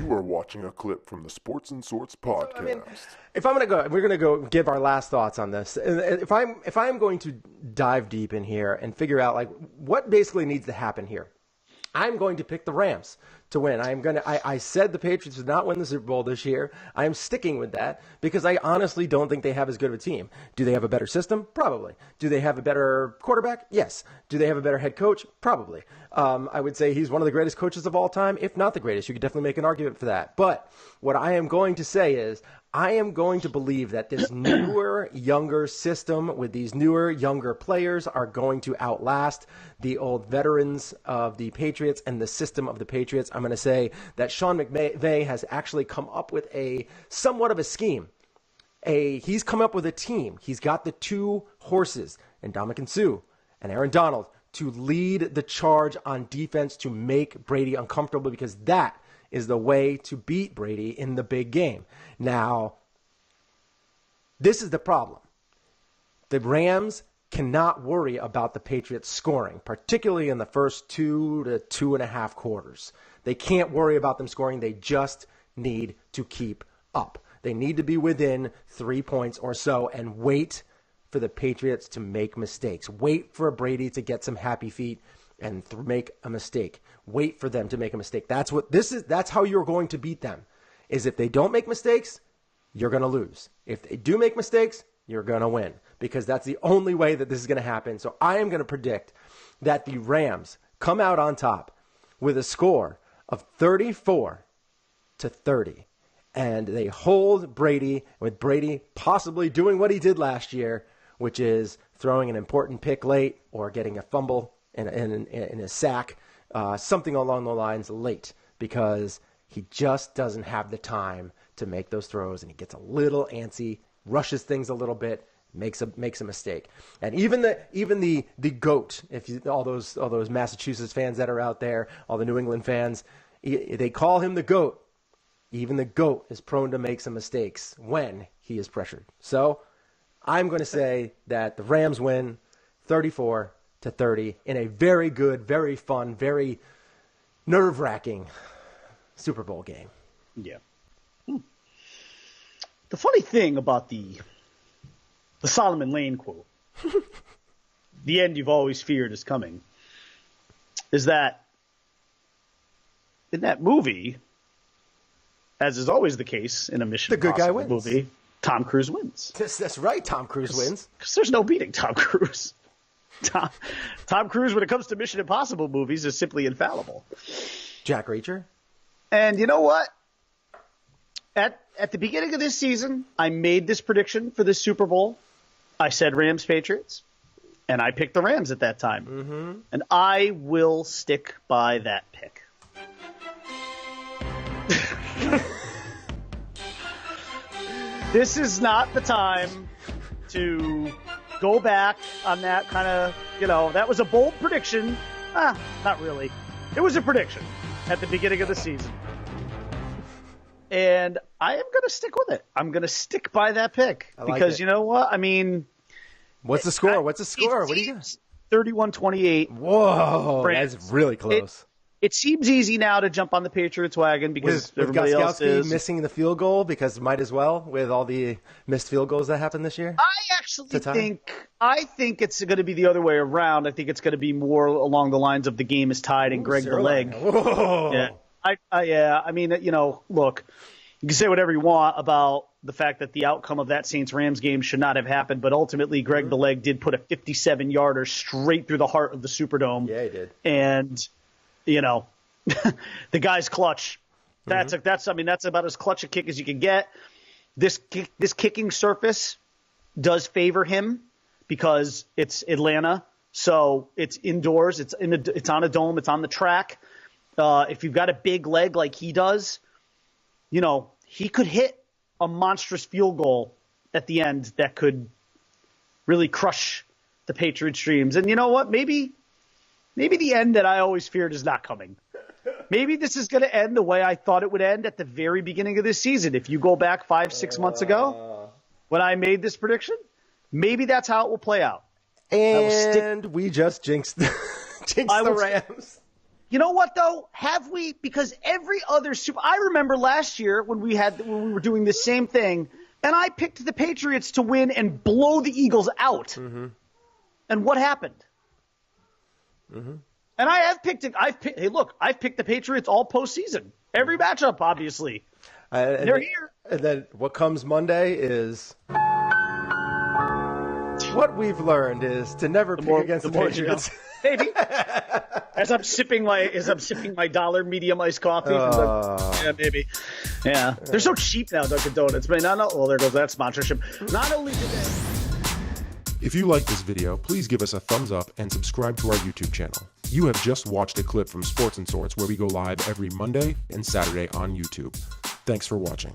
You are watching a clip from the Sports and Sorts podcast. If I'm going to go, we're going to go give our last thoughts on this. If I'm going to dive deep in here and figure out like what basically needs to happen here, I'm going to pick the Rams to win. I said the Patriots would not win the Super Bowl this year. I am sticking with that because I honestly don't think they have as good of a team. Do they have a better system? Probably. Do they have a better quarterback? Yes. Do they have a better head coach? Probably. I would say he's one of the greatest coaches of all time, if not the greatest. You could definitely make an argument for that. But what I am going to say is I am going to believe that this newer, younger system with these newer, younger players are going to outlast the old veterans of the Patriots and the system of the Patriots. I'm going to say that Sean McVay has actually come up with a somewhat of a scheme. He's come up with a team. He's got the two horses, Ndamukong Suh and Aaron Donald, to lead the charge on defense to make Brady uncomfortable because that is the way to beat Brady in the big game. Now, this is the problem. The Rams cannot worry about the Patriots scoring, particularly in the first 2 to 2.5 quarters. They can't worry about them scoring. They just need to keep up. They need to be within 3 points or so and wait for the Patriots to make mistakes. Wait for Brady to get some happy feet and make a mistake. Wait for them to make a mistake. That's how you're going to beat them. Is if they don't make mistakes, you're going to lose. If they do make mistakes, you're going to win because that's the only way that this is going to happen. So I am going to predict that the Rams come out on top with a score of 34-30. And they hold Brady, with Brady possibly doing what he did last year, which is throwing an important pick late or getting a fumble in a sack, something along the lines late, because he just doesn't have the time to make those throws, and he gets a little antsy, rushes things a little bit, makes a mistake. And even the GOAT, all those Massachusetts fans that are out there, all the New England fans, they call him the GOAT. Even the GOAT is prone to make some mistakes when he is pressured. So I'm going to say that the Rams win 34-30 in a very good, very fun, very nerve-wracking Super Bowl game. Yeah. The funny thing about the Solomon Lane quote, the end you've always feared is coming, is that in that movie, as is always the case in a Mission Impossible movie, Tom Cruise wins. That's right, Tom Cruise wins. Because there's no beating Tom Cruise. Tom Cruise, when it comes to Mission Impossible movies, is simply infallible. Jack Reacher. And you know what? At the beginning of this season, I made this prediction for this Super Bowl. I said Rams Patriots, and I picked the Rams at that time. Mm-hmm. And I will stick by that pick. This is not the time to go back on that kind of, that was a bold prediction. Not really. It was a prediction at the beginning of the season. And I am going to stick with it. I'm going to stick by that pick. Because you know what? I mean... What's the score? What do you got? 31-28. Whoa, that's really close. It seems easy now to jump on the Patriots wagon because everybody else is missing the field goal, because might as well with all the missed field goals that happened this year. I think it's going to be the other way around. I think it's going to be more along the lines of the game is tied and Greg the leg. Whoa. Yeah. I mean, look, you can say whatever you want about the fact that the outcome of that Saints-Rams game should not have happened, but ultimately Greg the leg did put a 57-yarder straight through the heart of the Superdome. Yeah, he did. And the guy's clutch. That's about as clutch a kick as you can get. This kicking surface does favor him because it's Atlanta, so it's indoors. It's on a dome. It's on the track. If you've got a big leg like he does, he could hit a monstrous field goal at the end that could really crush the Patriots' dreams. And you know what? Maybe the end that I always feared is not coming. Maybe this is going to end the way I thought it would end at the very beginning of this season. If you go back 5-6 months ago when I made this prediction, maybe that's how it will play out. And we just jinxed the Rams. You know what though? Have we? Because every other I remember last year when we were doing the same thing, and I picked the Patriots to win and blow the Eagles out. Mm-hmm. And what happened? Mm-hmm. And I've picked the Patriots all postseason. Every matchup, obviously. They're here. And then what comes Monday is what we've learned is to never pick against the Patriots. Maybe. As I'm sipping my dollar medium iced coffee. Yeah, maybe. Yeah. They're so cheap now, Dunkin' Donuts. Man, well, there goes that sponsorship. Not only did they... If you like this video, please give us a thumbs up and subscribe to our YouTube channel. You have just watched a clip from Sports and Sorts, where we go live every Monday and Saturday on YouTube. Thanks for watching.